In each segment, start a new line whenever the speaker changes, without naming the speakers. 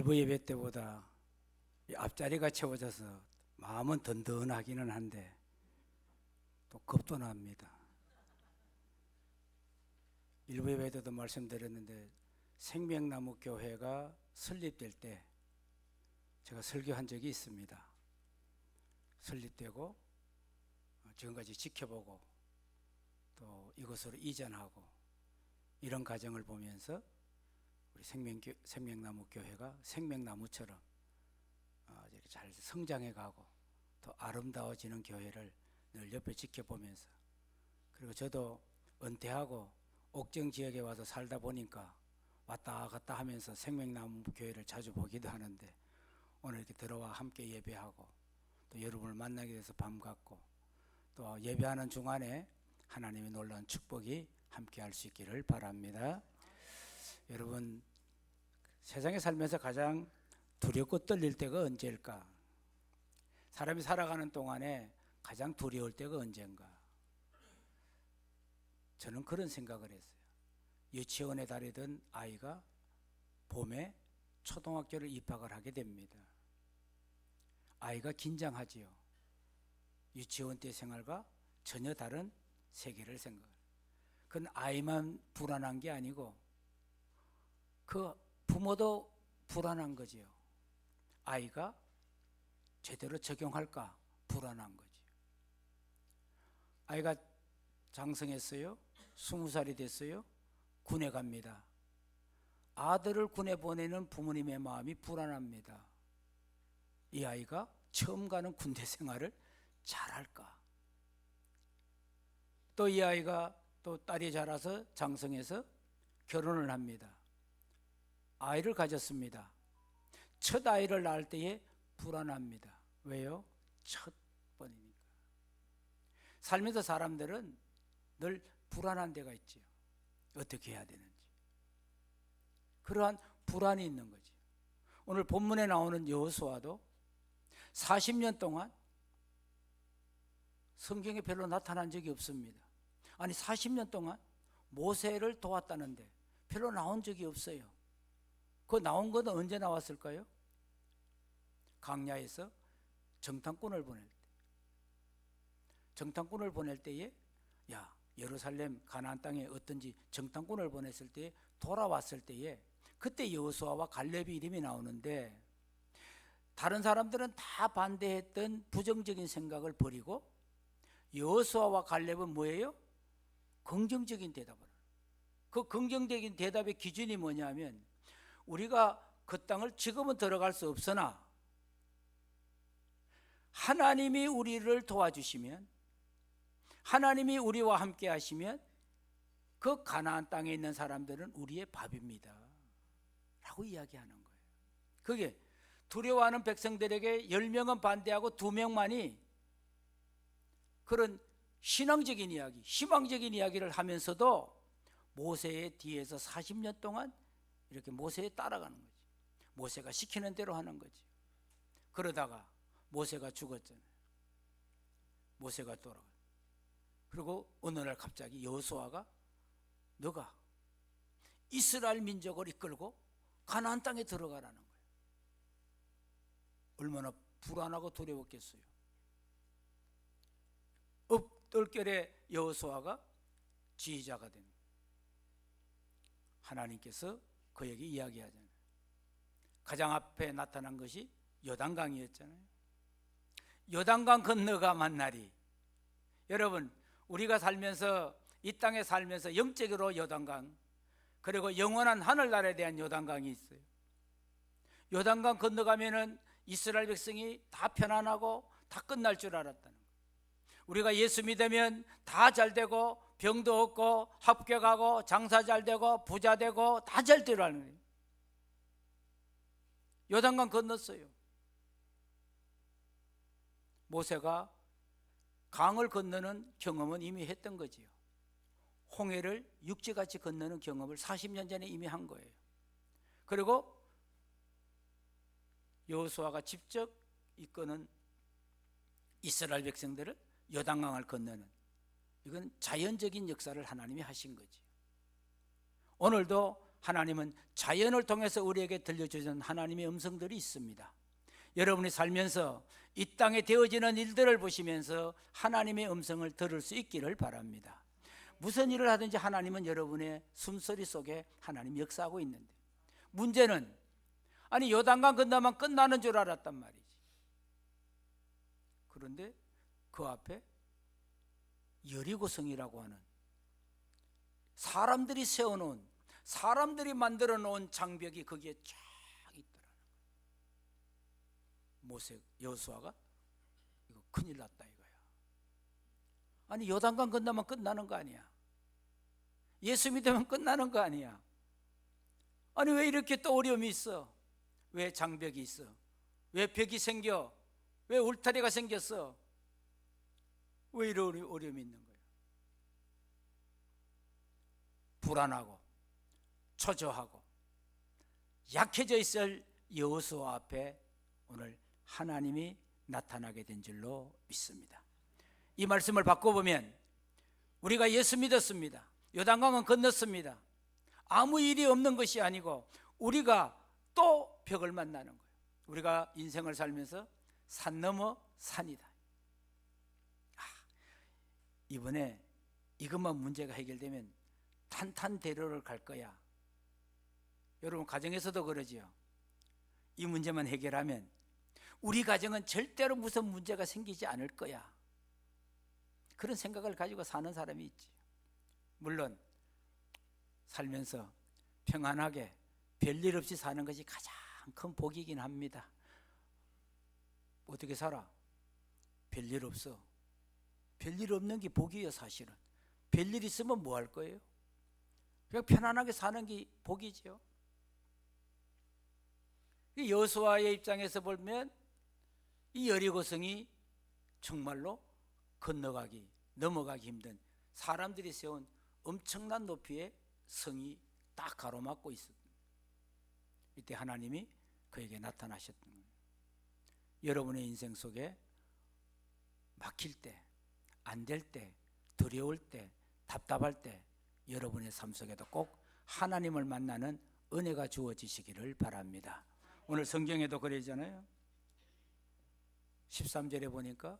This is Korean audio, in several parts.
일부 예배 때보다 앞자리가 채워져서 마음은 든든하기는 한데 또 겁도 납니다. 일부 예배 때도 말씀드렸는데 생명나무 교회가 설립될 때 제가 설교한 적이 있습니다. 설립되고 지금까지 지켜보고 또 이것으로 이전하고 이런 과정을 보면서 우리 생명나무 교회가 생명나무처럼 이렇게 잘 성장해 가고 더 아름다워지는 교회를 늘 옆에 지켜보면서, 그리고 저도 은퇴하고 옥정 지역에 와서 살다 보니까 왔다 갔다 하면서 생명나무 교회를 자주 보기도 하는데, 오늘 이렇게 들어와 함께 예배하고 또 여러분을 만나게 돼서 반갑고, 또 예배하는 중간에 하나님의 놀라운 축복이 함께 할 수 있기를 바랍니다. 여러분, 세상에 살면서 가장 두렵고 떨릴 때가 언제일까? 사람이 살아가는 동안에 가장 두려울 때가 언젠가? 저는 그런 생각을 했어요. 유치원에 다니던 아이가 봄에 초등학교를 입학을 하게 됩니다. 아이가 긴장하지요. 유치원 때 생활과 전혀 다른 세계를 생각해요. 그건 아이만 불안한 게 아니고 그 부모도 불안한 거지요. 아이가 제대로 적용할까 불안한 거지요. 아이가 장성했어요. 20살이 됐어요. 군에 갑니다. 아들을 군에 보내는 부모님의 마음이 불안합니다. 이 아이가 처음 가는 군대 생활을 잘할까? 또 이 아이가 또 딸이 자라서 장성해서 결혼을 합니다. 아이를 가졌습니다. 첫 아이를 낳을 때에 불안합니다. 왜요? 첫 번이니까. 살면서 사람들은 늘 불안한 데가 있지요. 어떻게 해야 되는지. 그러한 불안이 있는 거지. 오늘 본문에 나오는 여호수아도 40년 동안 성경에 별로 나타난 적이 없습니다. 아니 40년 동안 모세를 도왔다는데 별로 나온 적이 없어요. 그 나온 건 언제 나왔을까요? 광야에서 정탐꾼을 보낼 때. 정탐꾼을 보낼 때에 예루살렘 가나안 땅에 어떤지 정탐꾼을 보냈을 때에 돌아왔을 때에 그때 여호수아와 갈렙이 이름이 나오는데, 다른 사람들은 다 반대했던 부정적인 생각을 버리고 여호수아와 갈렙은 뭐예요? 긍정적인 대답을. 그 긍정적인 대답의 기준이 뭐냐면, 우리가 그 땅을 지금은 들어갈 수 없으나 하나님이 우리를 도와주시면, 하나님이 우리와 함께 하시면 그 가나안 땅에 있는 사람들은 우리의 밥입니다 라고 이야기하는 거예요. 그게 두려워하는 백성들에게 10명은 반대하고 2명만이 그런 신앙적인 이야기, 희망적인 이야기를 하면서도 모세의 뒤에서 40년 동안 이렇게 모세에 따라가는 거지. 모세가 시키는 대로 하는 거지. 그러다가 모세가 죽었잖아요. 모세가 돌아가. 그리고 어느 날 갑자기 여호수아가 너가 이스라엘 민족을 이끌고 가나안 땅에 들어가라는 거예요. 얼마나 불안하고 두려웠겠어요. 엎떨결에 여호수아가 지휘자가 된 하나님께서 그에게 이야기하잖아요. 가장 앞에 나타난 것이 요단강이었잖아요. 요단강 건너가 만나리. 여러분, 우리가 살면서 이 땅에 살면서 영적으로 요단강, 그리고 영원한 하늘나라에 대한 요단강이 있어요. 요단강 건너가면은 이스라엘 백성이 다 편안하고 다 끝날 줄 알았다는 거예요. 우리가 예수 믿으면 다 잘 되고 병도 없고 합격하고 장사 잘 되고 부자 되고 다 잘 되라는 거예요. 요단강 건넜어요. 모세가 강을 건너는 경험은 이미 했던 거지요. 홍해를 육지같이 건너는 경험을 40년 전에 이미 한 거예요. 그리고 여호수아가 직접 이끄는 이스라엘 백성들을 요단강을 건너는, 이건 자연적인 역사를 하나님이 하신 거지. 오늘도 하나님은 자연을 통해서 우리에게 들려주는 하나님의 음성들이 있습니다. 여러분이 살면서 이 땅에 되어지는 일들을 보시면서 하나님의 음성을 들을 수 있기를 바랍니다. 무슨 일을 하든지 하나님은 여러분의 숨소리 속에 하나님 역사하고 있는데, 문제는 아니 요단강 건너면 끝나는 줄 알았단 말이지. 그런데 그 앞에 여리고성이라고 하는 사람들이 세워놓은, 사람들이 만들어 놓은 장벽이 거기에 쫙 있더라는 거예요. 모세 여호수아가 이거 큰일 났다 이거야. 아니 요단강 건너면 끝나는 거 아니야. 예수 믿으면 끝나는 거 아니야. 아니 왜 이렇게 또 어려움이 있어? 왜 장벽이 있어? 왜 벽이 생겨? 왜 울타리가 생겼어? 왜 이런 어려움이 있는 거예요? 불안하고 초조하고 약해져 있을 여호수아 앞에 오늘 하나님이 나타나게 된 줄로 믿습니다. 이 말씀을 바꿔보면 우리가 예수 믿었습니다. 요단강은 건넜습니다. 아무 일이 없는 것이 아니고 우리가 또 벽을 만나는 거예요. 우리가 인생을 살면서 산 넘어 산이다. 이번에 이것만 문제가 해결되면 탄탄대로를 갈 거야. 여러분 가정에서도 그러지요. 이 문제만 해결하면 우리 가정은 절대로 무슨 문제가 생기지 않을 거야. 그런 생각을 가지고 사는 사람이 있지. 물론 살면서 평안하게 별일 없이 사는 것이 가장 큰 복이긴 합니다. 어떻게 살아? 별일 없어. 별일 없는 게 복이에요. 사실은 별일 있으면 뭐 할 거예요? 그냥 편안하게 사는 게 복이죠. 여호수아의 입장에서 보면 이 여리고성이 정말로 넘어가기 힘든 사람들이 세운 엄청난 높이의 성이 딱 가로막고 있었습니다. 이때 하나님이 그에게 나타나셨던 거예요. 여러분의 인생 속에 막힐 때, 안 될 때, 두려울 때, 답답할 때 여러분의 삶 속에도 꼭 하나님을 만나는 은혜가 주어지시기를 바랍니다. 오늘 성경에도 그러잖아요. 13절에 보니까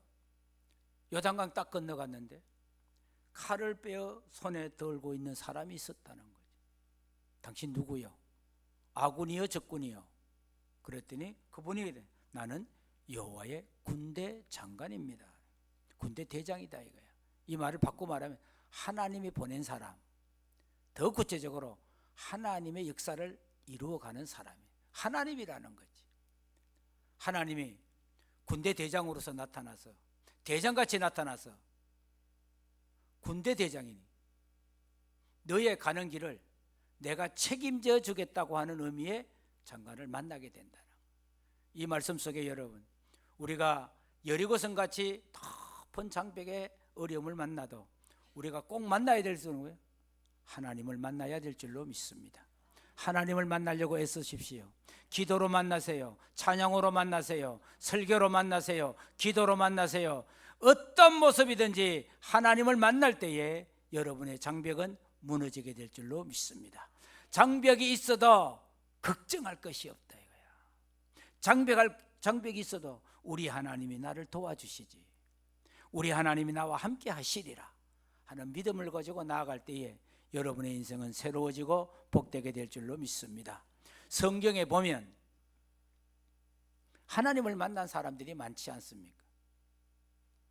요단강 딱 건너갔는데 칼을 빼어 손에 들고 있는 사람이 있었다는 거죠. 당신 누구요? 아군이요 적군이요? 그랬더니 그분이 나는 여호와의 군대 장관입니다. 군대 대장이다 이거야. 이 말을 바꿔 말하면 하나님이 보낸 사람, 더 구체적으로 하나님의 역사를 이루어가는 사람이 하나님이라는 거지. 하나님이 군대 대장으로서 나타나서 대장같이 나타나서 군대 대장이니 너의 가는 길을 내가 책임져 주겠다고 하는 의미의 장관을 만나게 된다는 이 말씀 속에 여러분 우리가 여리고성같이 높은 장벽의 어려움을 만나도 우리가 꼭 만나야 될 수는 하나님을 만나야 될 줄로 믿습니다. 하나님을 만나려고 애쓰십시오. 기도로 만나세요. 찬양으로 만나세요. 설교로 만나세요. 기도로 만나세요. 어떤 모습이든지 하나님을 만날 때에 여러분의 장벽은 무너지게 될 줄로 믿습니다. 장벽이 있어도 걱정할 것이 없다 이거야. 장벽이 있어도 우리 하나님이 나를 도와주시지, 우리 하나님이 나와 함께 하시리라 하는 믿음을 가지고 나아갈 때에 여러분의 인생은 새로워지고 복되게 될 줄로 믿습니다. 성경에 보면 하나님을 만난 사람들이 많지 않습니까?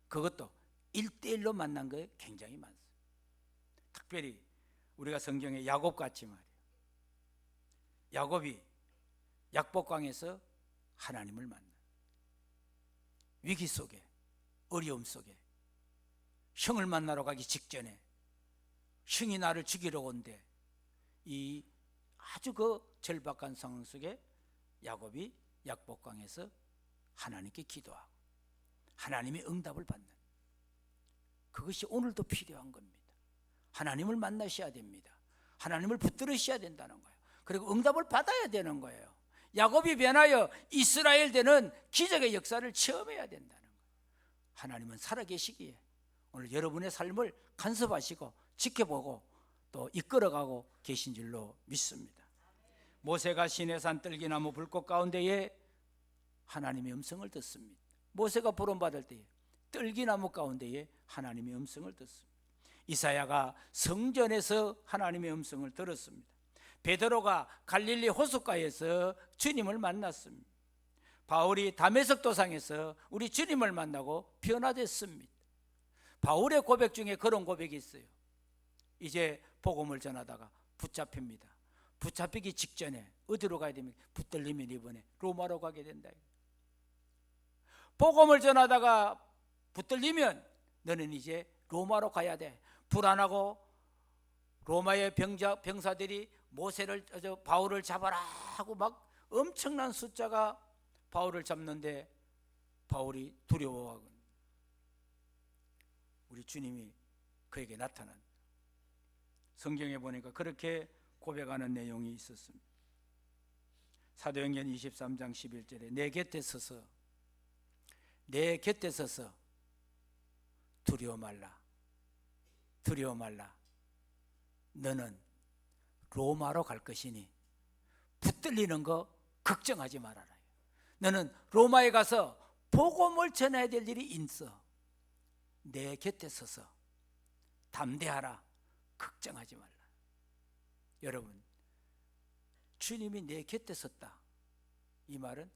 그것도 1대1로 만난 게 굉장히 많습니다. 특별히 우리가 성경에 야곱같이 말이에요. 야곱이 약복강에서 하나님을 만나, 위기 속에 어려움 속에 형을 만나러 가기 직전에 형이 나를 죽이러 온대. 이 아주 그 절박한 상황 속에 야곱이 약복강에서 하나님께 기도하고 하나님의 응답을 받는, 그것이 오늘도 필요한 겁니다. 하나님을 만나셔야 됩니다. 하나님을 붙들으셔야 된다는 거예요. 그리고 응답을 받아야 되는 거예요. 야곱이 변하여 이스라엘 되는 기적의 역사를 체험해야 된다는 거예요. 하나님은 살아계시기에 오늘 여러분의 삶을 간섭하시고 지켜보고 또 이끌어가고 계신 줄로 믿습니다. 모세가 시내산 뜰기나무 불꽃 가운데에 하나님의 음성을 듣습니다. 모세가 부름받을 때에 뜰기나무 가운데에 하나님의 음성을 듣습니다. 이사야가 성전에서 하나님의 음성을 들었습니다. 베드로가 갈릴리 호숫가에서 주님을 만났습니다. 바울이 다메섹 도상에서 우리 주님을 만나고 변화됐습니다. 바울의 고백 중에 그런 고백이 있어요. 이제 복음을 전하다가 붙잡힙니다. 붙잡히기 직전에 어디로 가야 됩니까? 붙들리면 이번에 로마로 가게 된다. 복음을 전하다가 붙들리면 너는 이제 로마로 가야 돼. 불안하고 로마의 병사들이 바울을 잡아라 하고 막 엄청난 숫자가 바울을 잡는데 바울이 두려워하고 우리 주님이 그에게 나타난, 성경에 보니까 그렇게 고백하는 내용이 있었습니다. 사도행전 23장 11절에 내 곁에 서서 두려워 말라. 너는 로마로 갈 것이니 붙들리는 거 걱정하지 말아라. 너는 로마에 가서 복음을 전해야 될 일이 있어. 내 곁에 서서 담대하라. 걱정하지 말라. 여러분, 주님이 내 곁에 섰다. 이 말은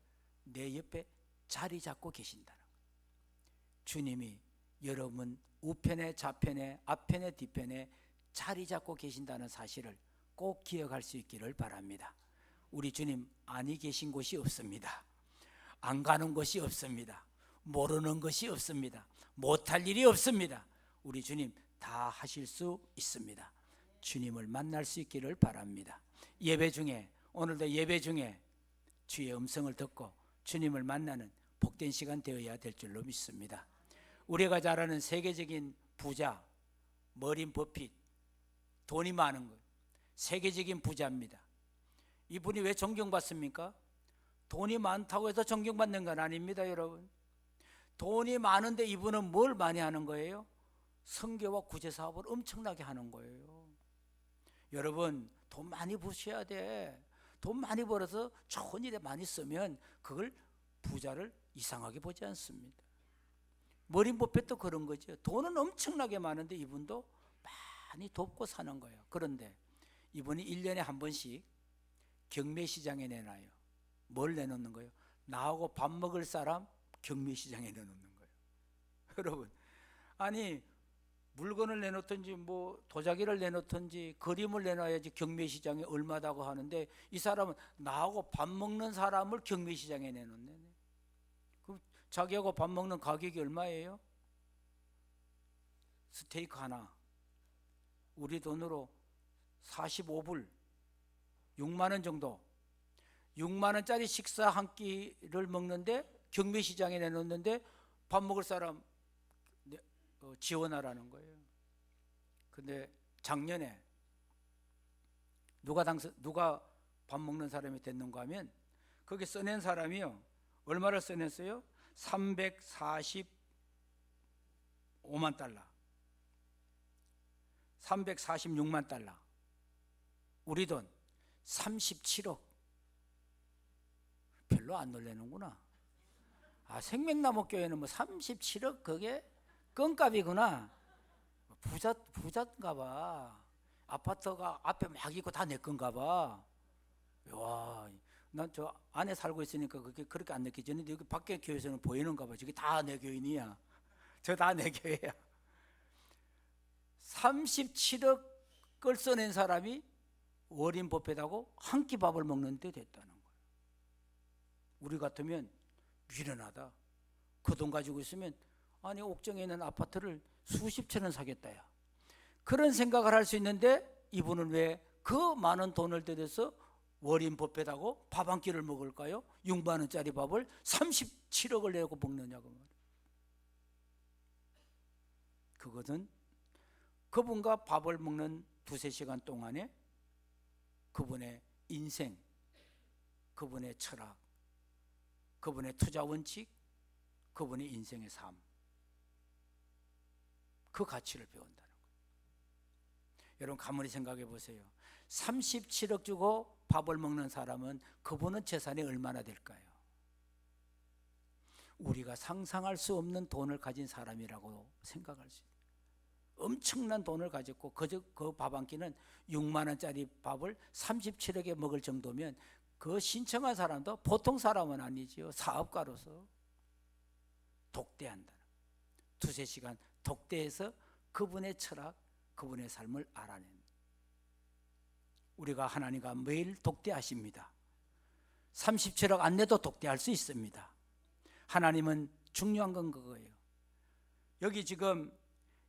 내 옆에 자리 잡고 계신다는 거예요. 주님이 여러분 우편에 좌편에 앞편에 뒤편에 자리 잡고 계신다는 사실을 꼭 기억할 수 있기를 바랍니다. 우리 주님 아니 계신 곳이 없습니다. 안 가는 곳이 없습니다. 모르는 것이 없습니다. 못할 일이 없습니다. 우리 주님 다 하실 수 있습니다. 주님을 만날 수 있기를 바랍니다. 오늘도 예배 중에 주의 음성을 듣고 주님을 만나는 복된 시간 되어야 될 줄로 믿습니다. 우리가 잘 아는 세계적인 부자 머린 버핏, 돈이 많은 것, 세계적인 부자입니다. 이분이 왜 존경받습니까? 돈이 많다고 해서 존경받는 건 아닙니다. 여러분, 돈이 많은데 이분은 뭘 많이 하는 거예요? 선교와 구제 사업을 엄청나게 하는 거예요. 여러분, 돈 많이 버셔야 돼. 돈 많이 벌어서 좋은 일에 많이 쓰면 그걸 부자를 이상하게 보지 않습니다. 머린 버핏도 그런 거죠. 돈은 엄청나게 많은데 이분도 많이 돕고 사는 거예요. 그런데 이분이 1년에 한 번씩 경매시장에 내놔요. 뭘 내놓는 거예요? 나하고 밥 먹을 사람 경매시장에 내놓는 거예요. 여러분, 아니 물건을 내놓든지 뭐 도자기를 내놓든지 그림을 내놔야지 경매시장에 얼마다고 하는데 이 사람은 나하고 밥 먹는 사람을 경매시장에 내놓네. 그럼 자기하고 밥 먹는 가격이 얼마예요? 스테이크 하나 우리 돈으로 45불 6만 원 정도, 6만 원짜리 식사 한 끼를 먹는데 경매시장에 내놓는데 밥 먹을 사람 지원하라는 거예요. 근데 작년에 누가 밥 먹는 사람이 됐는가 하면 거기 써낸 사람이요, 얼마를 써냈어요? 345만 달러, 346만 달러. 우리 돈 37억. 별로 안 놀래는구나. 생명나무교회는 뭐 37억 그게 껌값이구나. 부자인가 봐. 아파트가 앞에 막 있고 다 내 건가 봐. 와, 난 저 안에 살고 있으니까 그게 그렇게 안 느껴지는데 여기 밖에 교회에서는 보이는가 봐. 저기 다 내 교인이야. 저 다 내 교회야. 37억을 써낸 사람이 워린 버핏하고 한 끼 밥을 먹는데 됐다는 거예요. 우리 같으면 미련하다. 그 돈 가지고 있으면 아니 옥정에 있는 아파트를 수십 채는 사겠다야. 그런 생각을 할 수 있는데 이분은 왜 그 많은 돈을 들여서 워린 버핏하고 밥 한 끼를 먹을까요? 6만 원짜리 밥을 37억을 내고 먹느냐고 말이에요. 그것은 그분과 밥을 먹는 두세 시간 동안에 그분의 인생, 그분의 철학, 그분의 투자 원칙, 그분의 인생의 삶, 그 가치를 배운다는 거예요. 여러분 가만히 생각해 보세요. 37억 주고 밥을 먹는 사람은 그분은 재산이 얼마나 될까요? 우리가 상상할 수 없는 돈을 가진 사람이라고 생각할 수 있어요. 엄청난 돈을 가졌고 그 밥 한 끼는 6만 원짜리 밥을 37억에 먹을 정도면 그 신청한 사람도 보통 사람은 아니지요. 사업가로서 독대한다. 두세 시간 독대해서 그분의 철학, 그분의 삶을 알아낸다. 우리가 하나님과 매일 독대하십니다. 37억 안 내도 독대할 수 있습니다. 하나님은 중요한 건 그거예요. 여기 지금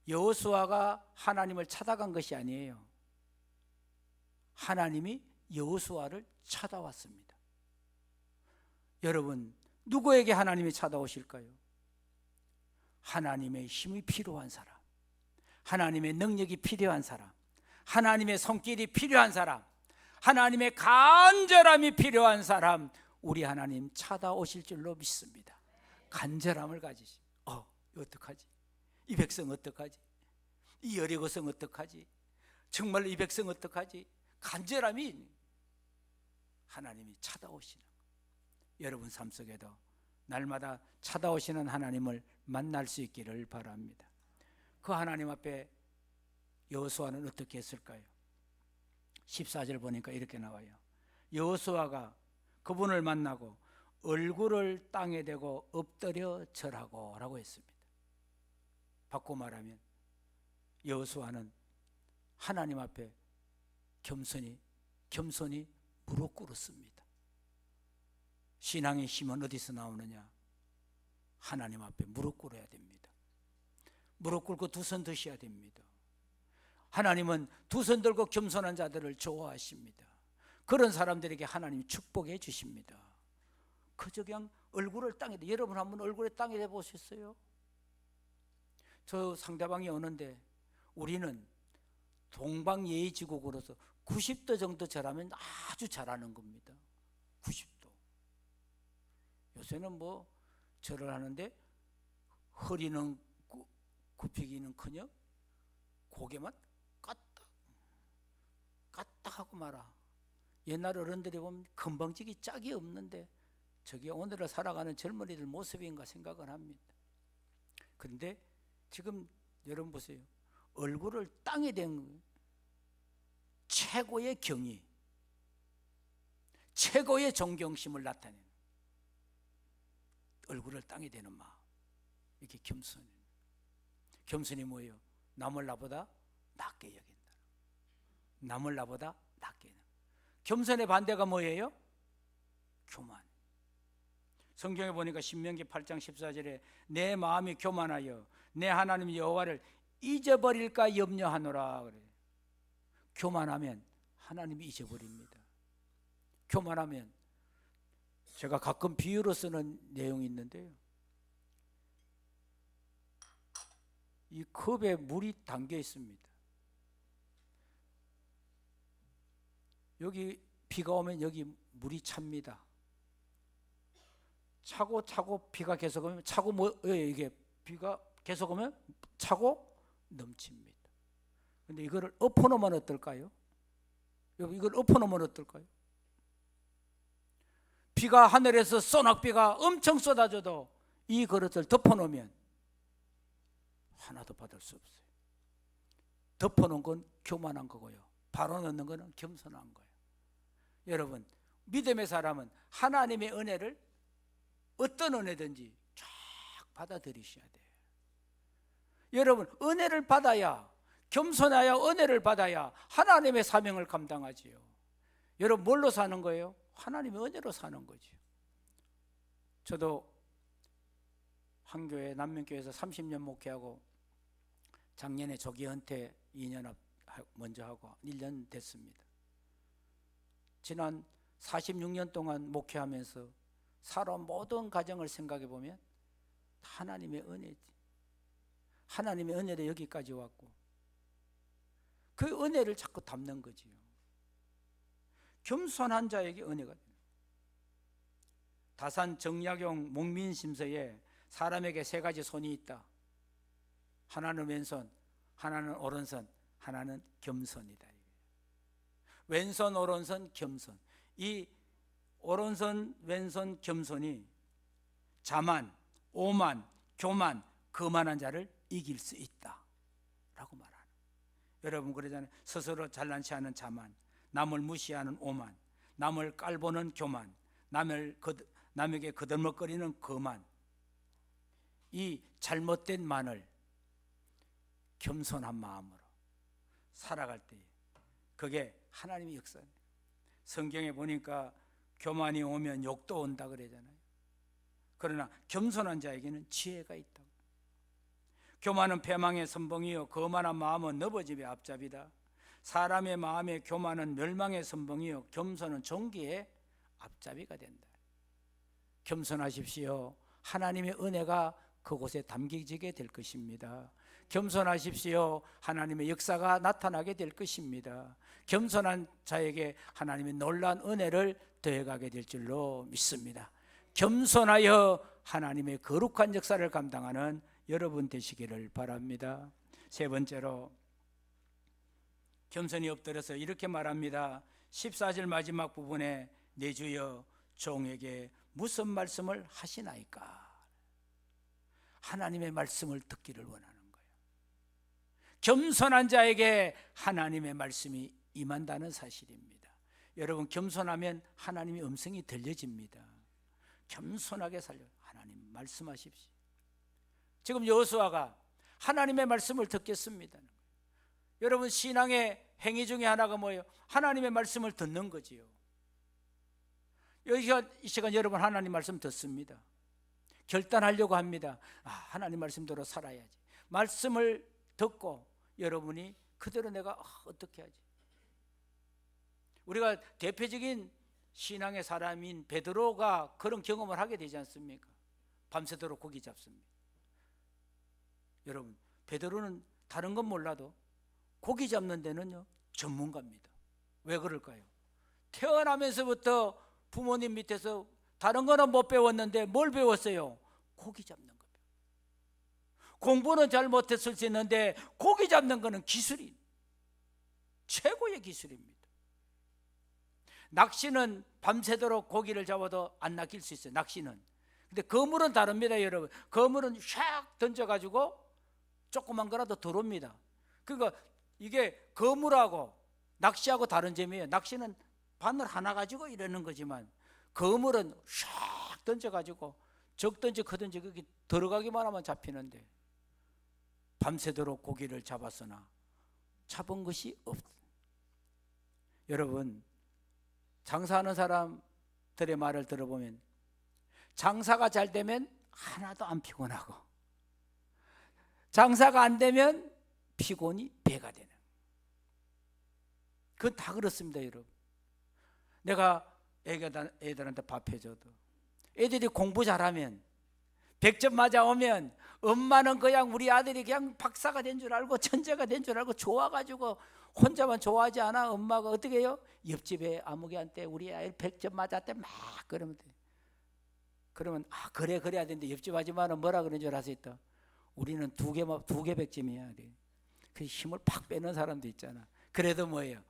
여호수아가 하나님을 찾아간 것이 아니에요. 하나님이 여호수아를 찾아왔습니다. 여러분, 누구에게 하나님이 찾아오실까요? 하나님의 힘이 필요한 사람, 하나님의 능력이 필요한 사람, 하나님의 손길이 필요한 사람, 하나님의 간절함이 필요한 사람, 우리 하나님 찾아오실 줄로 믿습니다. 간절함을 가지시. 어떡하지? 이 백성 어떡하지? 이 여리고성 어떡하지? 정말 이 백성 어떡하지? 간절함이 하나님이 찾아오시는 거예요. 여러분 삶 속에도 날마다 찾아오시는 하나님을 만날 수 있기를 바랍니다. 그 하나님 앞에 여호수아는 어떻게 했을까요? 14절 보니까 이렇게 나와요. 여호수아가 그분을 만나고 얼굴을 땅에 대고 엎드려 절하고 라고 했습니다. 바꿔 말하면 여호수아는 하나님 앞에 겸손히 무릎 꿇었습니다. 신앙의 힘은 어디서 나오느냐? 하나님 앞에 무릎 꿇어야 됩니다. 무릎 꿇고 두 손 드셔야 됩니다. 하나님은 두 손 들고 겸손한 자들을 좋아하십니다. 그런 사람들에게 하나님이 축복해 주십니다. 그저 그냥 얼굴을 땅에, 여러분 한번 얼굴에 땅에 대보셨어요? 저 상대방이 오는데 우리는 동방예의지국으로서 90도 정도 절하면 아주 잘하는 겁니다. 90도. 요새는 뭐 절을 하는데 허리는 굽히기는커녕 고개만 까딱하고 말아. 옛날 어른들이 보면 건방지기 짝이 없는데 저게 오늘을 살아가는 젊은이들 모습인가 생각을 합니다. 그런데 지금 여러분 보세요. 얼굴을 땅에 댄 최고의 경의, 최고의 존경심을 나타내는 얼굴을 땅에 대는 마음, 이게 겸손이 뭐예요? 남을 나보다 낮게 여긴다. 남을 나보다 낮게 여긴다. 겸손의 반대가 뭐예요? 교만. 성경에 보니까 신명기 8장 14절에 내 마음이 교만하여 내 하나님 여호와를 잊어버릴까 염려하노라 그래요. 교만하면 하나님이 잊어버립니다. 교만하면 제가 가끔 비유로 쓰는 내용이 있는데요. 이 컵에 물이 담겨 있습니다. 여기 비가 오면 여기 물이 찹니다. 차고 비가 계속 오면 이게 비가 계속 오면 차고 넘칩니다. 근데 이거를 엎어놓으면 어떨까요? 이걸 엎어놓으면 어떨까요? 비가 하늘에서 소낙비가 엄청 쏟아져도 이 그릇을 덮어놓으면 하나도 받을 수 없어요. 덮어놓은 건 교만한 거고요. 바로 넣는 거는 겸손한 거예요. 여러분, 믿음의 사람은 하나님의 은혜를 어떤 은혜든지 쫙 받아들이셔야 돼요. 여러분, 은혜를 받아야, 겸손하여 은혜를 받아야 하나님의 사명을 감당하지요. 여러분, 뭘로 사는 거예요? 하나님의 은혜로 사는 거죠. 저도 한 교회, 남면교회에서 30년 목회하고 작년에 조기 은퇴 2년 먼저 하고 1년 됐습니다. 지난 46년 동안 목회하면서 살아온 모든 가정을 생각해 보면 하나님의 은혜지. 하나님의 은혜로 여기까지 왔고 그 은혜를 자꾸 담는 거지요. 겸손한 자에게 은혜가 돼요. 다산 정약용 목민심서에 사람에게 세 가지 손이 있다. 하나는 왼손, 하나는 오른손, 하나는 겸손이다. 왼손 오른손 겸손. 이 오른손 왼손 겸손이 자만, 오만, 교만, 거만한 자를 이길 수 있다 라고 말하는. 여러분 그러잖아요. 스스로 잘난 체하는 자만, 남을 무시하는 오만, 남을 깔보는 교만, 남에게 거들먹거리는 거만, 이 잘못된 만을 겸손한 마음으로 살아갈 때 그게 하나님의 역사입니다. 성경에 보니까 교만이 오면 욕도 온다 그러잖아요. 그러나 겸손한 자에게는 지혜가 있다. 교만은 패망의 선봉이요 거만한 마음은 너버집의 앞잡이다. 사람의 마음에 교만은 멸망의 선봉이요 겸손은 존귀의 앞잡이가 된다. 겸손하십시오. 하나님의 은혜가 그곳에 담겨지게 될 것입니다. 겸손하십시오. 하나님의 역사가 나타나게 될 것입니다. 겸손한 자에게 하나님의 놀라운 은혜를 더해가게 될 줄로 믿습니다. 겸손하여 하나님의 거룩한 역사를 감당하는 여러분 되시기를 바랍니다. 세 번째로 겸손히 엎드려서 이렇게 말합니다. 14절 마지막 부분에 내 주여 종에게 무슨 말씀을 하시나이까. 하나님의 말씀을 듣기를 원하는 거예요. 겸손한 자에게 하나님의 말씀이 임한다는 사실입니다. 여러분 겸손하면 하나님의 음성이 들려집니다. 겸손하게 살려. 하나님 말씀하십시오. 지금 여호수아가 하나님의 말씀을 듣겠습니다. 여러분 신앙의 행위 중에 하나가 뭐예요? 하나님의 말씀을 듣는 거지요. 여기가 이 시간 여러분 하나님 말씀 듣습니다. 결단하려고 합니다. 하나님 말씀대로 살아야지. 말씀을 듣고 여러분이 그대로 내가 어떻게 하지? 우리가 대표적인 신앙의 사람인 베드로가 그런 경험을 하게 되지 않습니까? 밤새도록 고기 잡습니다. 여러분 베드로는 다른 건 몰라도 고기 잡는 데는요 전문가입니다. 왜 그럴까요? 태어나면서부터 부모님 밑에서 다른 거는 못 배웠는데 뭘 배웠어요? 고기 잡는 거. 공부는 잘 못했을 수 있는데 고기 잡는 거는 기술이 최고의 기술입니다. 낚시는 밤새도록 고기를 잡아도 안 낚일 수 있어요. 낚시는. 근데 거물은 다릅니다, 여러분. 거물은 샥 던져가지고 조그만 거라도 들어옵니다. 그러니까 이게 거물하고 낚시하고 다른 점이에요. 낚시는 바늘 하나 가지고 이러는 거지만 거물은 샥 던져가지고 적든지 크든지 그게 들어가기만 하면 잡히는데 밤새도록 고기를 잡았으나 잡은 것이 없다. 여러분 장사하는 사람들의 말을 들어보면 장사가 잘 되면 하나도 안 피곤하고 장사가 안 되면 피곤이 배가 되는. 그건 다 그렇습니다, 여러분. 내가 애들한테 밥 해줘도 애들이 공부 잘하면 100점 맞아오면 엄마는 그냥 우리 아들이 그냥 박사가 된 줄 알고 천재가 된 줄 알고 좋아가지고 혼자만 좋아하지 않아. 엄마가 어떻게 해요? 옆집에 아무개한테 우리 아이 100점 맞았대 막 그러면 돼. 그러면 그래 그래야 되는데 옆집 아줌마는 뭐라 그런 줄 아세요? 우리는 두 개 100점이야. 그 힘을 팍 빼는 사람도 있잖아. 그래도 뭐예요?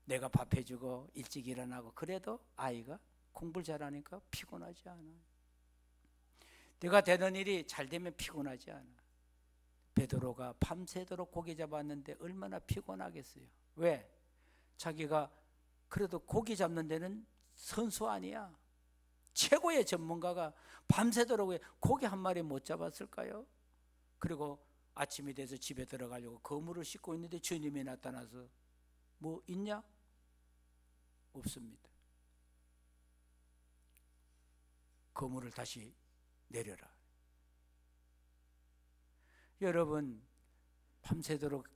내가 밥 해주고 일찍 일어나고 그래도 아이가 공부를 잘하니까 피곤하지 않아. 내가 되는 일이 잘 되면 피곤하지 않아. 베드로가 밤새도록 고기 잡았는데 얼마나 피곤하겠어요. 왜? 자기가 그래도 고기 잡는 데는 선수 아니야. 최고의 전문가가 밤새도록 고기 한 마리 못 잡았을까요? 그리고 아침이 돼서 집에 들어가려고 거물을 씻고 있는데 주님이 나타나서 뭐 있냐? 없습니다. 거물을 다시 내려라. 여러분 밤새도록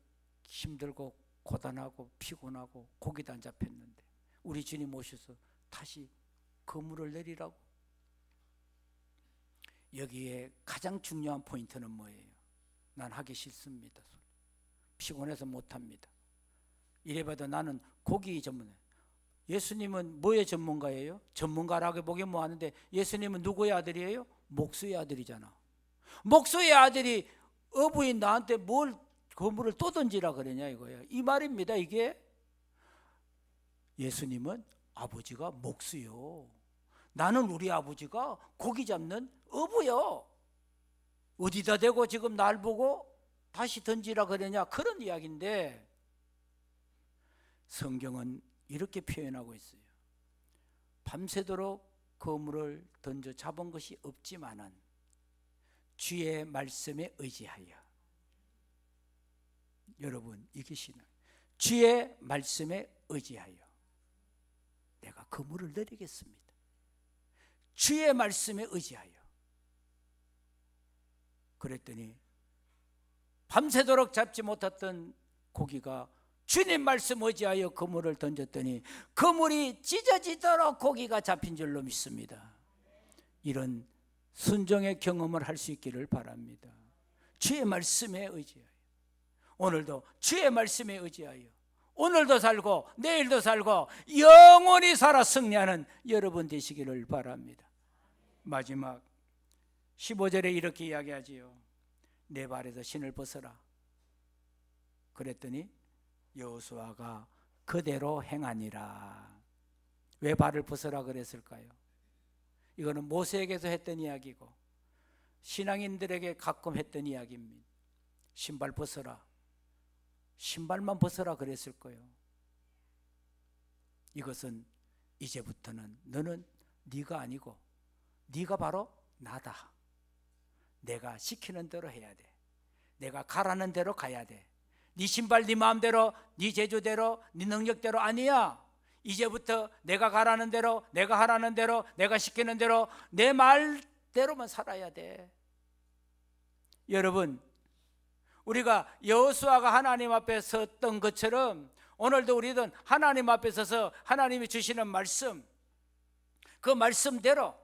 힘들고 고단하고 피곤하고 고기도 안 잡혔는데 우리 주님 오셔서 다시 거물을 내리라고. 여기에 가장 중요한 포인트는 뭐예요? 난 하기 싫습니다. 피곤해서 못합니다. 이래봐도 나는 고기 전문이에요. 예수님은 뭐의 전문가예요? 전문가라고 보기엔 뭐하는데 예수님은 누구의 아들이에요? 목수의 아들이잖아. 목수의 아들이 어부인 나한테 뭘 그물을 또 던지라 그러냐 이거예요. 이 말입니다. 이게 예수님은 아버지가 목수요. 나는 우리 아버지가 고기 잡는 어부요. 어디다 대고 지금 날 보고 다시 던지라 그러냐, 그런 이야기인데 성경은 이렇게 표현하고 있어요. 밤새도록 그물을 던져 잡은 것이 없지만은 주의 말씀에 의지하여. 여러분, 이게 신앙. 주의 말씀에 의지하여 내가 그물을 내리겠습니다. 주의 말씀에 의지하여. 그랬더니 밤새도록 잡지 못했던 고기가 주님 말씀 의지하여 그물을 던졌더니 그물이 찢어지도록 고기가 잡힌 줄로 믿습니다. 이런 순종의 경험을 할 수 있기를 바랍니다. 주의 말씀에 의지하여. 오늘도 주의 말씀에 의지하여 오늘도 살고 내일도 살고 영원히 살아 승리하는 여러분 되시기를 바랍니다. 마지막 15절에 이렇게 이야기하지요. 내 발에서 신을 벗어라. 그랬더니 여호수아가 그대로 행하니라. 왜 발을 벗어라 그랬을까요? 이거는 모세에게서 했던 이야기고 신앙인들에게 가끔 했던 이야기입니다. 신발 벗어라. 신발만 벗어라 그랬을 거예요. 이것은 이제부터는 너는 네가 아니고 네가 바로 나다. 내가 시키는 대로 해야 돼. 내가 가라는 대로 가야 돼. 네 신발 네 마음대로, 네 제주대로, 네 능력대로 아니야. 이제부터 내가 가라는 대로, 내가 하라는 대로, 내가 시키는 대로 내 말대로만 살아야 돼. 여러분, 우리가 여호수아가 하나님 앞에 섰던 것처럼 오늘도 우리는 하나님 앞에 서서 하나님이 주시는 말씀, 그 말씀대로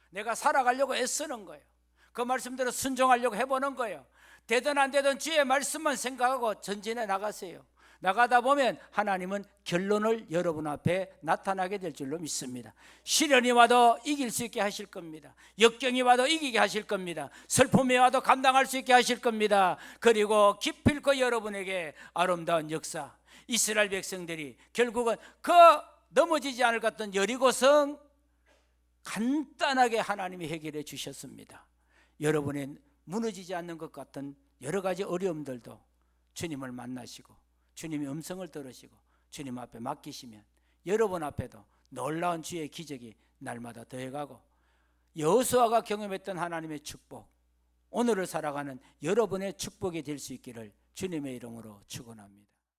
내가 살아가려고 애쓰는 거예요. 그 말씀대로 순종하려고 해보는 거예요. 되든 안 되든 주의 말씀만 생각하고 전진해 나가세요. 나가다 보면 하나님은 결론을 여러분 앞에 나타나게 될 줄로 믿습니다. 시련이 와도 이길 수 있게 하실 겁니다. 역경이 와도 이기게 하실 겁니다. 슬픔이 와도 감당할 수 있게 하실 겁니다. 그리고 기필코 여러분에게 아름다운 역사, 이스라엘 백성들이 결국은 그 넘어지지 않을 것 같던 여리고성 간단하게 하나님이 해결해 주셨습니다. 여러분의 무너지지 않는 것 같은 여러 가지 어려움들도 주님을 만나시고 주님의 음성을 들으시고 주님 앞에 맡기시면 여러분 앞에도 놀라운 주의 기적이 날마다 더해가고 여호수아가 경험했던 하나님의 축복, 오늘을 살아가는 여러분의 축복이 될 수 있기를 주님의 이름으로 축원합니다.